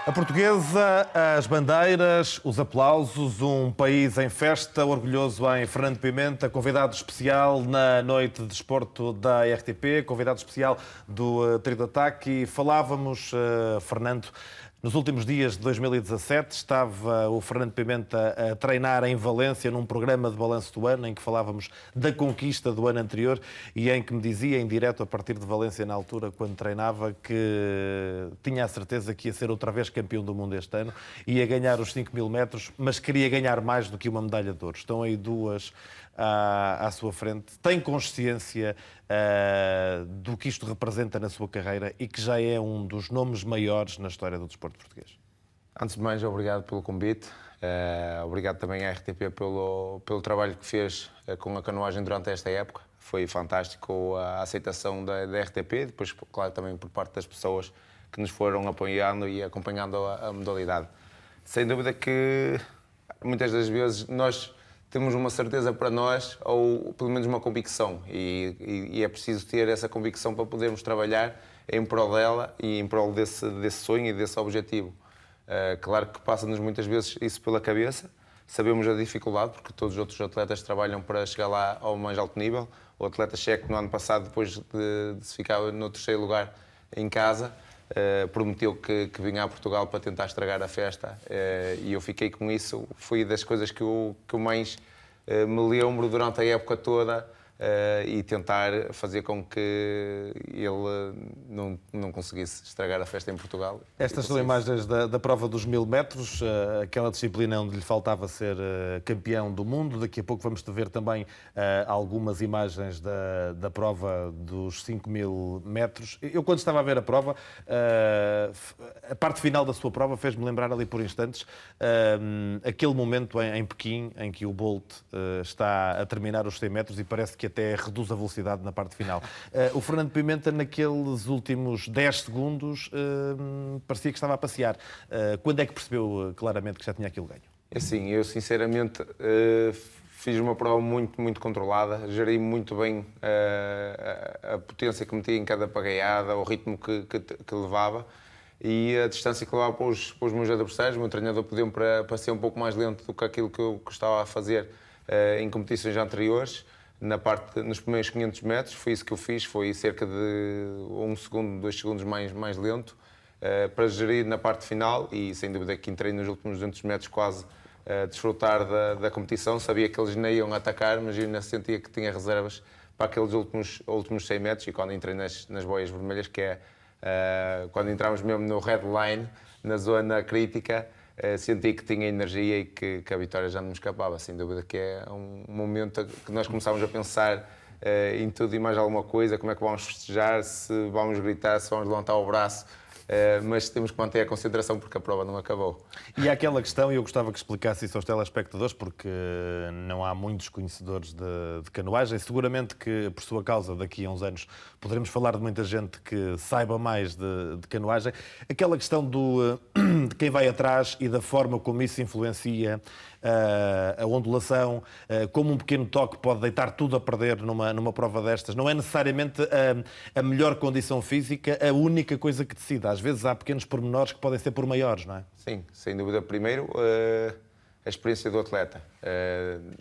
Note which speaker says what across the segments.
Speaker 1: A portuguesa, as bandeiras, os aplausos, um país em festa, orgulhoso em Fernando Pimenta, convidado especial na noite de desporto da RTP, convidado especial do Trio de Ataque. E falávamos, Fernando, nos últimos dias de 2017, estava o Fernando Pimenta a treinar em Valência num programa de balanço do ano em que falávamos da conquista do ano anterior e em que me dizia em direto a partir de Valência na altura, quando treinava, que tinha a certeza que ia ser outra vez campeão do mundo este ano, ia ganhar os 5.000 metros, mas queria ganhar mais do que uma medalha de ouro. Estão aí duas à sua frente. Tem consciência do que isto representa na sua carreira e que já é um dos nomes maiores na história do desporto português?
Speaker 2: Antes de mais, obrigado pelo convite. Obrigado também à RTP pelo trabalho que fez com a canoagem durante esta época. Foi fantástico a aceitação da RTP, depois, claro, também por parte das pessoas que nos foram apoiando e acompanhando a modalidade. Sem dúvida que muitas das vezes nós temos uma certeza para nós, ou pelo menos uma convicção, e é preciso ter essa convicção para podermos trabalhar em prol dela e em prol desse sonho e desse objetivo. Claro que passa-nos muitas vezes isso pela cabeça, sabemos a dificuldade, porque todos os outros atletas trabalham para chegar lá ao mais alto nível. O atleta checo, no ano passado, depois de se ficar no terceiro lugar em casa, prometeu que vinha a Portugal para tentar estragar a festa, e eu fiquei com isso. Foi das coisas que eu mais me lembro durante a época toda, e tentar fazer com que ele não conseguisse estragar a festa em Portugal.
Speaker 1: Estas são imagens da prova dos 1.000 metros, aquela disciplina onde lhe faltava ser campeão do mundo. Daqui a pouco vamos ver também algumas imagens da prova dos 5.000 metros. Eu, quando estava a ver a prova, a parte final da sua prova fez-me lembrar ali por instantes aquele momento em Pequim, em que o Bolt está a terminar os 100 metros e parece que até reduz a velocidade na parte final. O Fernando Pimenta, naqueles últimos 10 segundos, parecia que estava a passear. Quando é que percebeu claramente que já tinha aquilo ganho?
Speaker 2: Assim, eu sinceramente fiz uma prova muito, muito controlada, gerei muito bem a potência que metia em cada pagaiada, o ritmo que levava e a distância que levava para os meus adversários. O meu treinador pediu-me para ser um pouco mais lento do que aquilo que eu estava a fazer em competições anteriores. Nos primeiros 500 metros, foi isso que eu fiz, foi cerca de 1 segundo, 2 segundos mais lento, para gerir na parte final, e sem dúvida que entrei nos últimos 200 metros quase a desfrutar da competição. Sabia que eles nem iam atacar, mas eu ainda sentia que tinha reservas para aqueles últimos 100 metros, e quando entrei nas boias vermelhas, que é quando entramos mesmo no red line, na zona crítica, senti que tinha energia e que a vitória já não me escapava. Sem dúvida que é um momento que nós começámos a pensar em tudo e mais alguma coisa, como é que vamos festejar, se vamos gritar, se vamos levantar o braço, mas temos que manter a concentração porque a prova não acabou.
Speaker 1: E há aquela questão, e eu gostava que explicasse isso aos telespectadores, porque não há muitos conhecedores de canoagem. Seguramente que, por sua causa, daqui a uns anos, poderemos falar de muita gente que saiba mais de canoagem. Aquela questão de quem vai atrás e da forma como isso influencia a ondulação, como um pequeno toque pode deitar tudo a perder numa prova destas. Não é necessariamente a melhor condição física a única coisa que decida. Às vezes há pequenos pormenores que podem ser por maiores, não é?
Speaker 2: Sim, sem dúvida. Primeiro, a experiência do atleta.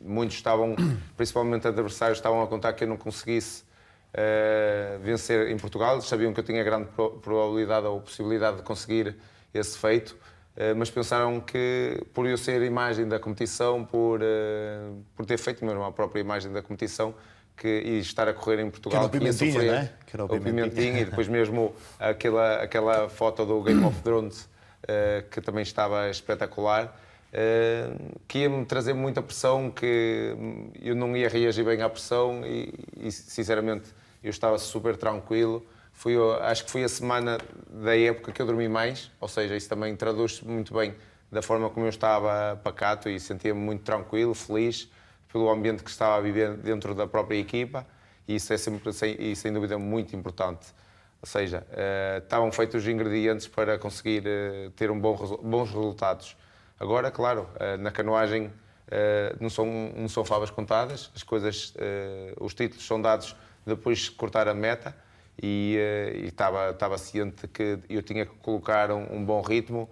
Speaker 2: Muitos estavam, principalmente adversários, estavam a contar que eu não conseguisse vencer em Portugal. Eles sabiam que eu tinha grande probabilidade ou possibilidade de conseguir esse feito, mas pensaram que, por eu ser imagem da competição, por ter feito mesmo a própria imagem da competição, e estar a correr em Portugal,
Speaker 1: que era o Pimentinha,
Speaker 2: sofrer,
Speaker 1: não é? Que era o
Speaker 2: Pimentinha, e depois mesmo aquela foto do Game of Thrones, que também estava espetacular, que ia-me trazer muita pressão, que eu não ia reagir bem à pressão e sinceramente eu estava super tranquilo. Acho que foi a semana da época que eu dormi mais, ou seja, isso também traduz muito bem da forma como eu estava pacato e sentia-me muito tranquilo, feliz pelo ambiente que estava a viver dentro da própria equipa, e isso é sempre, sem dúvida, muito importante. Ou seja, estavam feitos os ingredientes para conseguir ter bons resultados. Agora, claro, na canoagem não são favas contadas, as coisas, os títulos são dados depois de cortar a meta, e estava ciente que eu tinha que colocar um bom ritmo.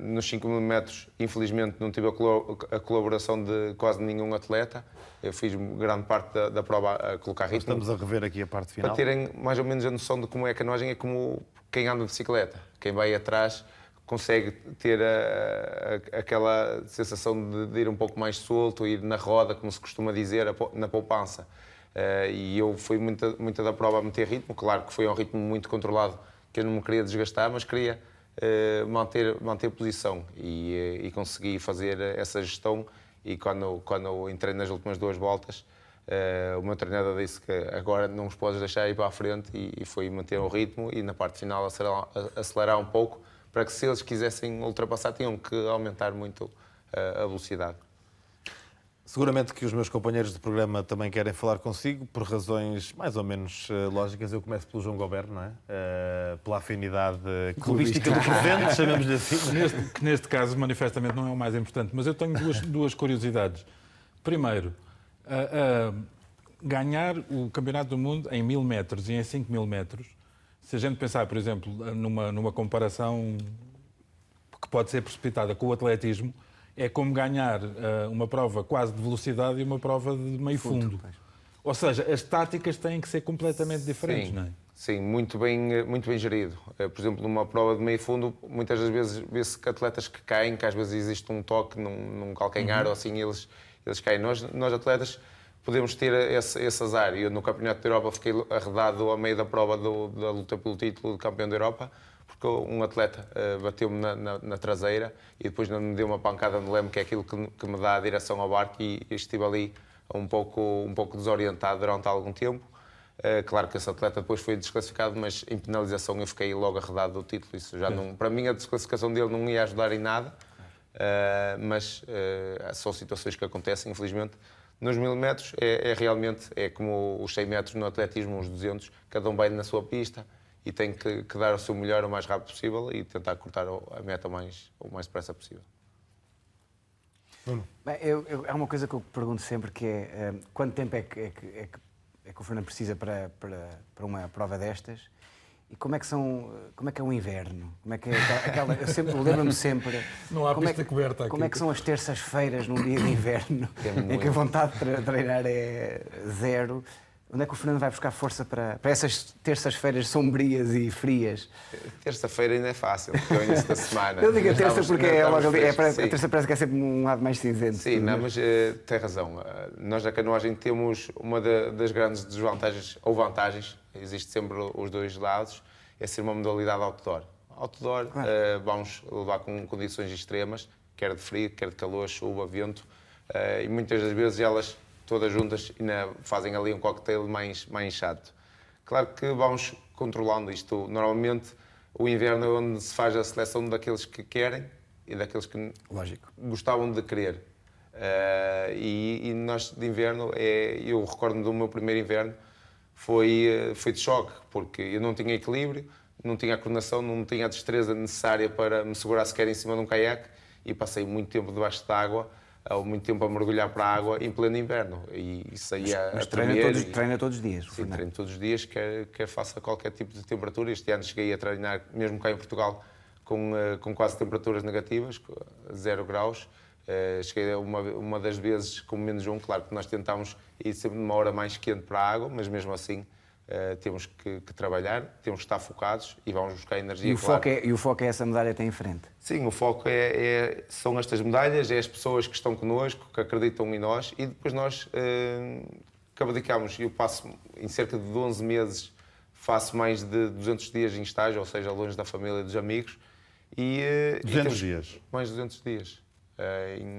Speaker 2: Nos 5.000 metros, infelizmente, não tive a colaboração de quase nenhum atleta. Eu fiz grande parte da prova a colocar ritmo.
Speaker 1: Estamos a rever aqui a parte final.
Speaker 2: Para terem mais ou menos a noção de como é a canoagem, é como quem anda de bicicleta. Quem vai atrás consegue ter aquela sensação de ir um pouco mais solto, ir na roda, como se costuma dizer, na poupança. E eu fui muita da prova a meter ritmo. Claro que foi um ritmo muito controlado, que eu não me queria desgastar, mas queria manter posição e consegui fazer essa gestão. E quando entrei nas últimas 2 voltas, o meu treinador disse que agora não os podes deixar ir para a frente, e foi manter o ritmo e na parte final acelerar um pouco, para que se eles quisessem ultrapassar tinham que aumentar muito a velocidade.
Speaker 1: Seguramente que os meus companheiros de programa também querem falar consigo, por razões mais ou menos lógicas. Eu começo pelo João Goberno, não é? Pela afinidade clubística do presente, chamemos-lhe assim.
Speaker 3: Que neste caso, manifestamente, não é o mais importante. Mas eu tenho duas curiosidades. Primeiro, ganhar o Campeonato do Mundo em 1.000 metros e em 5.000 metros, se a gente pensar, por exemplo, numa comparação que pode ser precipitada com o atletismo, é como ganhar uma prova quase de velocidade e uma prova de meio fundo. Ou seja, as táticas têm que ser completamente diferentes, não é?
Speaker 2: Sim, muito bem gerido. Por exemplo, numa prova de meio fundo, muitas das vezes vê-se que atletas que caem, que às vezes existe um toque num calcanhar ou assim, eles caem. Nós atletas podemos ter esse azar. Eu no Campeonato da Europa fiquei arredado a meio da prova da luta pelo título de campeão da Europa, porque um atleta bateu-me na traseira e depois me deu uma pancada no leme, que é aquilo que me dá a direção ao barco, e estive ali um pouco desorientado durante algum tempo. Claro que esse atleta depois foi desclassificado, mas em penalização eu fiquei logo arredado do título. Isso já não, para mim a desclassificação dele não ia ajudar em nada, mas são situações que acontecem, infelizmente. Nos 1.000 metros realmente como os 100 metros no atletismo, os 200, cada um vai na sua pista e tem que dar o seu melhor o mais rápido possível e tentar cortar a meta o mais depressa possível.
Speaker 4: Bem, há uma coisa que eu pergunto sempre, que é quanto tempo é que o Fernando precisa para uma prova destas, e como é que é o inverno? Como é que é eu lembro-me sempre.
Speaker 3: Não há pista coberta aqui.
Speaker 4: Como é que são as terças-feiras num dia de inverno, em que a vontade para treinar é zero? Onde é que o Fernando vai buscar força para essas terças-feiras sombrias e frias?
Speaker 2: Terça-feira ainda é fácil, porque é o início da semana.
Speaker 4: Eu digo a terça porque a terça parece que é sempre um lado mais cinzento.
Speaker 2: Sim, não, mas tem razão. Nós na canoagem temos uma das grandes desvantagens, ou vantagens, existe sempre os dois lados, é ser uma modalidade outdoor. Outdoor, claro. Vamos levar com condições extremas, quer de frio, quer de calor, chuva, vento, e muitas das vezes elas todas juntas fazem ali um cocktail mais chato. Claro que vamos controlando isto. Normalmente o inverno é onde se faz a seleção daqueles que querem e daqueles que gostavam de querer. E nós de inverno, eu recordo-me do meu primeiro inverno, foi de choque, porque eu não tinha equilíbrio, não tinha a coordenação, não tinha a destreza necessária para me segurar sequer em cima de um caiaque, e passei muito tempo debaixo d'água muito tempo a mergulhar para a água em pleno inverno. E saía
Speaker 4: Mas
Speaker 2: a tremer.
Speaker 4: treina todos os dias, o
Speaker 2: Sim,
Speaker 4: Fernando.
Speaker 2: treino todos os dias, quer faça qualquer tipo de temperatura. Este ano cheguei a treinar, mesmo cá em Portugal, com quase temperaturas negativas, 0 graus. Cheguei a uma das vezes com -1, claro que nós tentámos ir sempre numa hora mais quente para a água, mas mesmo assim temos que trabalhar, temos que estar focados e vamos buscar energia.
Speaker 4: E o foco é essa medalha que tem em frente.
Speaker 2: Sim, o foco são estas medalhas, é as pessoas que estão connosco, que acreditam em nós e depois nós que abdicamos. Eu passo, em cerca de 11 meses, faço mais de 200 dias em estágio, ou seja, longe da família e dos amigos.
Speaker 1: 200 dias?
Speaker 2: Mais de 200 dias,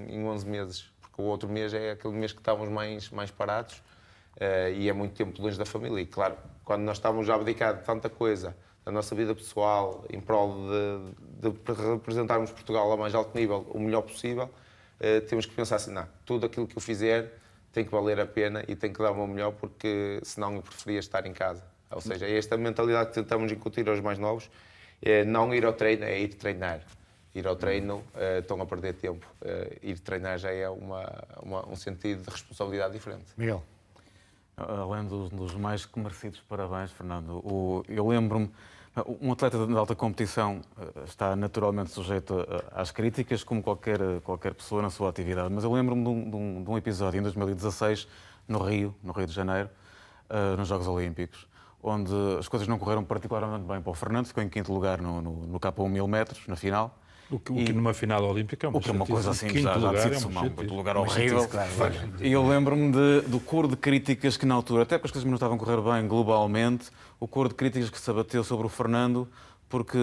Speaker 2: em 11 meses. Porque o outro mês é aquele mês que estávamos mais parados e é muito tempo longe da família. E claro, quando nós estávamos a abdicar de tanta coisa, da nossa vida pessoal, em prol de representarmos Portugal ao mais alto nível, o melhor possível, temos que pensar assim, não, tudo aquilo que eu fizer tem que valer a pena e tem que dar o meu melhor, porque senão eu preferia estar em casa. Ou seja, é esta mentalidade que tentamos incutir aos mais novos, não ir ao treino, é ir treinar. Ir ao treino, estão a perder tempo. Ir treinar já é um sentido de responsabilidade diferente.
Speaker 1: Miguel.
Speaker 5: Além dos mais que merecidos parabéns, Fernando, eu lembro-me, um atleta de alta competição está naturalmente sujeito às críticas, como qualquer pessoa na sua atividade, mas eu lembro-me de um episódio em 2016, no Rio de Janeiro, nos Jogos Olímpicos, onde as coisas não correram particularmente bem para o Fernando, ficou em 5º lugar no K1 1000 metros, na final.
Speaker 3: O que numa final olímpica é uma,
Speaker 5: uma coisa assim, já decide-se um lugar
Speaker 4: Uma
Speaker 5: horrível.
Speaker 4: chatice, claro.
Speaker 5: E eu lembro-me do coro de críticas que na altura, até porque as coisas não estavam a correr bem globalmente, o coro de críticas que se abateu sobre o Fernando, porque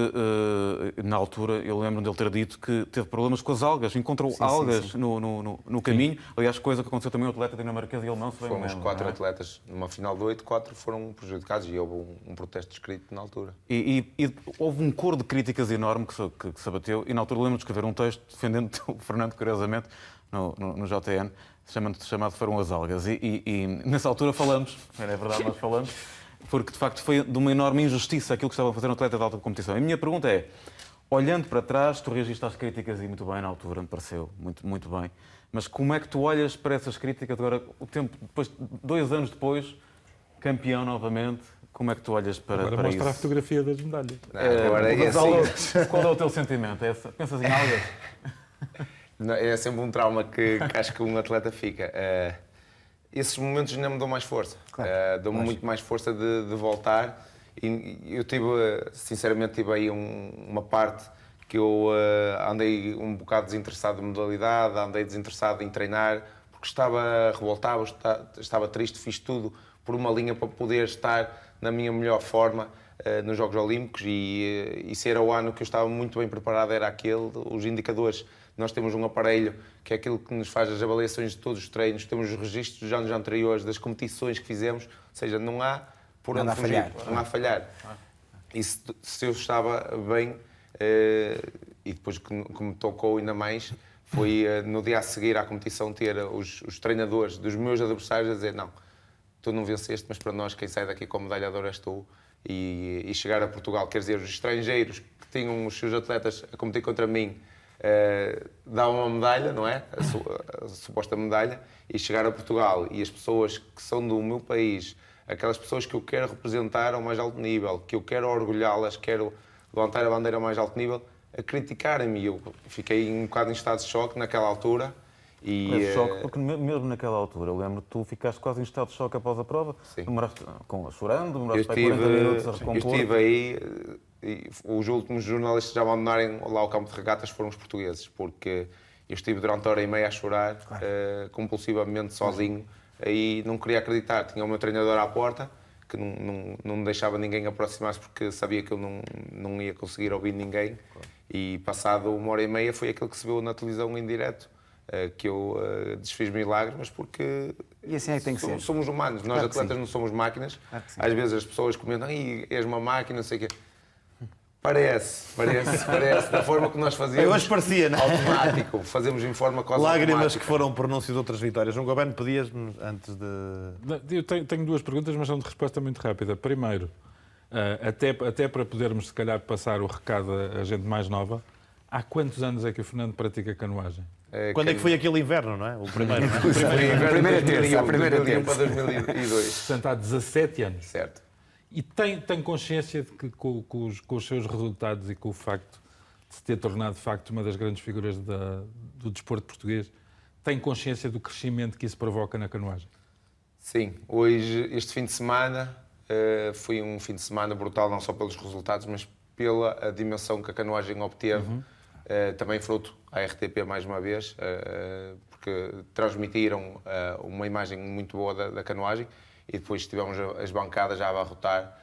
Speaker 5: na altura eu lembro-me dele ter dito que teve problemas com as algas, encontrou algas no caminho. Aliás, coisa que aconteceu também ao atleta dinamarquês e alemão, se bem me
Speaker 2: Fomos
Speaker 5: lembro,
Speaker 2: 4
Speaker 5: não é?
Speaker 2: atletas, numa final de 8, 4 foram prejudicados e houve um protesto escrito na altura.
Speaker 5: E houve um coro de críticas enorme que se abateu, e na altura lembro-me de escrever um texto defendendo o Fernando, curiosamente, no JN, chamado Foram as Algas. E nessa altura falamos, é verdade, nós falamos, porque de facto foi de uma enorme injustiça aquilo que estava a fazer um atleta de alta competição. E a minha pergunta é, olhando para trás, tu reagiste às críticas e muito bem na altura, me pareceu, muito bem, mas como é que tu olhas para essas críticas agora, o tempo, depois, 2 anos depois, campeão novamente, como é que tu olhas para
Speaker 3: Agora mostra a
Speaker 5: isso?
Speaker 3: fotografia das medalhas.
Speaker 2: Agora é assim.
Speaker 5: Qual é o teu sentimento? Pensas em algas?
Speaker 2: É sempre um trauma que acho que um atleta fica. Esses momentos ainda me dão mais força.
Speaker 4: Claro,
Speaker 2: Dão-me muito mais força de voltar. E eu sinceramente, tive aí uma parte que eu andei um bocado desinteressado de modalidade, andei desinteressado em treinar, porque estava revoltado, estava triste, fiz tudo por uma linha para poder estar na minha melhor forma nos Jogos Olímpicos e se era o ano que eu estava muito bem preparado, era aquele, os indicadores. Nós temos um aparelho que é aquilo que nos faz as avaliações de todos os treinos, temos os registros dos anos anteriores, das competições que fizemos, ou seja, não há por onde fugir, não há falhar. E se eu estava bem, e depois que me tocou ainda mais, foi no dia a seguir à competição ter os treinadores dos meus adversários a dizer não, tu não venceste, mas para nós quem sai daqui com a medalha de ouro és tu. E chegar a Portugal, quer dizer, os estrangeiros que tinham os seus atletas a competir contra mim, davam uma medalha, não é? A suposta medalha, e chegar a Portugal e as pessoas que são do meu país, aquelas pessoas que eu quero representar ao mais alto nível, que eu quero orgulhá-las, quero levantar a bandeira ao mais alto nível, a criticarem-me. Eu fiquei um bocado em estado de choque naquela altura.
Speaker 5: Choque, porque mesmo naquela altura, eu lembro que tu ficaste quase em estado de choque após a prova, chorando, demoraste para 40 minutos a recompor.
Speaker 2: Eu estive aí, e os últimos jornalistas a abandonarem lá ao campo de regatas foram os portugueses, porque eu estive durante 1h30 a chorar, compulsivamente, sozinho, e não queria acreditar. Tinha o meu treinador à porta, que não deixava ninguém aproximar-se, porque sabia que eu não ia conseguir ouvir ninguém, e passado 1h30 foi aquilo que se viu na televisão em direto, que eu desfiz milagres, mas porque
Speaker 4: E assim é que tem que ser.
Speaker 2: Somos humanos, nós
Speaker 4: Claro que
Speaker 2: atletas
Speaker 4: sim.
Speaker 2: não somos máquinas.
Speaker 4: Claro que sim.
Speaker 2: Às vezes as pessoas comentam, és uma máquina, não sei o quê. Parece, da forma que nós fazemos.
Speaker 1: Eu hoje parecia, não é?
Speaker 2: Automático, fazemos em forma quase
Speaker 1: Lágrimas
Speaker 2: automática.
Speaker 1: que foram pronúncio de outras vitórias. João Gabeno, pedias-me antes de...
Speaker 3: Eu tenho 2 perguntas, mas são de resposta muito rápida. Primeiro, até para podermos, se calhar, passar o recado a gente mais nova, Há quantos anos é que o Fernando pratica canoagem?
Speaker 1: Quando é que foi aquele inverno, não é? O primeiro, não é?
Speaker 4: A primeira terça, a primeira
Speaker 2: 2001
Speaker 4: terça.
Speaker 2: para 2002.
Speaker 3: Portanto, há 17 anos.
Speaker 2: Certo.
Speaker 3: E tem consciência de que com os seus resultados e com o facto de se ter tornado, de facto, uma das grandes figuras do desporto português, tem consciência do crescimento que isso provoca na canoagem?
Speaker 2: Sim, hoje, este fim de semana, foi um fim de semana brutal, não só pelos resultados, mas pela dimensão que a canoagem obteve. Também fruto à RTP, mais uma vez, porque transmitiram uma imagem muito boa da canoagem e depois tivemos as bancadas já a abarrotar,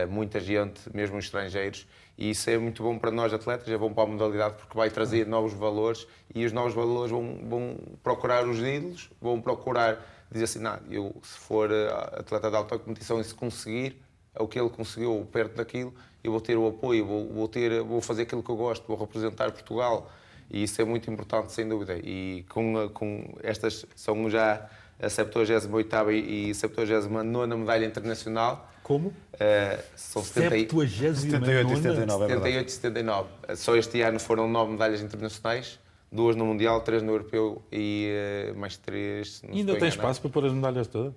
Speaker 2: muita gente, mesmo estrangeiros, e isso é muito bom para nós atletas, é bom para a modalidade porque vai trazer novos valores e os novos valores vão procurar os ídolos, vão procurar dizer assim, não, eu se for atleta de alta competição e se conseguir o que ele conseguiu perto daquilo, eu vou ter o apoio, vou fazer aquilo que eu gosto, vou representar Portugal e isso é muito importante, sem dúvida. E com estas são já a 78ª e 79ª medalha internacional.
Speaker 3: Como?
Speaker 2: São
Speaker 1: 78 e 79, é verdade.
Speaker 2: 78 e 79. Só este ano foram 9 medalhas internacionais, 2 no Mundial, 3 no Europeu e mais 3 no
Speaker 3: Ainda tem espaço para pôr as medalhas todas?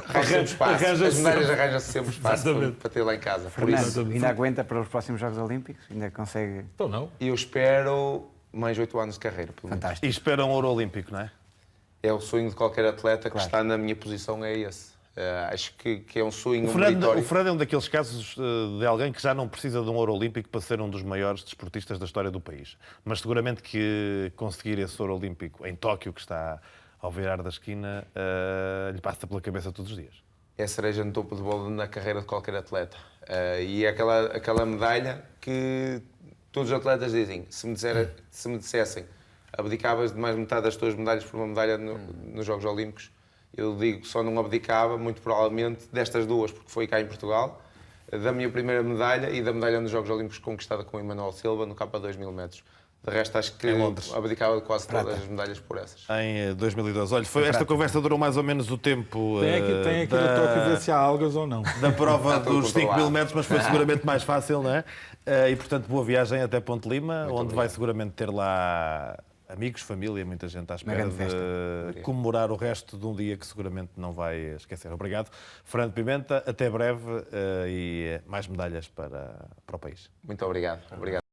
Speaker 2: Arranja espaço.
Speaker 1: arranja-se
Speaker 2: As medalhas arranjam-se sempre espaço
Speaker 1: Exatamente.
Speaker 2: para ter lá em casa. Por isso,
Speaker 4: Fernando, ainda aguenta para os próximos Jogos Olímpicos? Ainda consegue?
Speaker 3: Então não.
Speaker 2: eu espero mais 8 anos de carreira, pelo menos.
Speaker 4: Fantástico.
Speaker 1: E espera um ouro olímpico, não é?
Speaker 2: É o sonho de qualquer atleta que
Speaker 4: Claro.
Speaker 2: está na minha posição, é esse. Acho que é um sonho
Speaker 1: O Fernando
Speaker 2: meritório.
Speaker 1: é um daqueles casos de alguém que já não precisa de um ouro olímpico para ser um dos maiores desportistas da história do país. Mas seguramente que conseguir esse ouro olímpico em Tóquio, que está ao virar da esquina, lhe passa pela cabeça todos os dias.
Speaker 2: É a cereja no topo de bolo na carreira de qualquer atleta. E é aquela medalha que todos os atletas dizem, se me dissessem abdicavas de mais metade das tuas medalhas por uma medalha nos Jogos Olímpicos, eu digo que só não abdicava, muito provavelmente, destas duas, porque foi cá em Portugal, da minha primeira medalha e da medalha nos Jogos Olímpicos conquistada com o Emanuel Silva no capa 2000 metros. De resto, acho que
Speaker 1: Em Londres.
Speaker 2: abdicava de quase todas as medalhas por essas.
Speaker 1: Em 2012. Olha, esta conversa durou mais ou menos o tempo
Speaker 3: Tem aqui no Tóquio ver se há algas ou não.
Speaker 1: da prova
Speaker 2: Está tudo
Speaker 1: dos 5 mil
Speaker 2: controlado.
Speaker 1: metros, mas foi seguramente mais fácil, não é? E, portanto, boa viagem até Ponte Lima, onde vai seguramente ter lá amigos, família, muita gente à espera
Speaker 4: grande festa.
Speaker 1: de comemorar o resto de um dia que seguramente não vai esquecer. Obrigado. Fernando Pimenta, até breve e mais medalhas para o país.
Speaker 2: Muito obrigado. Obrigado.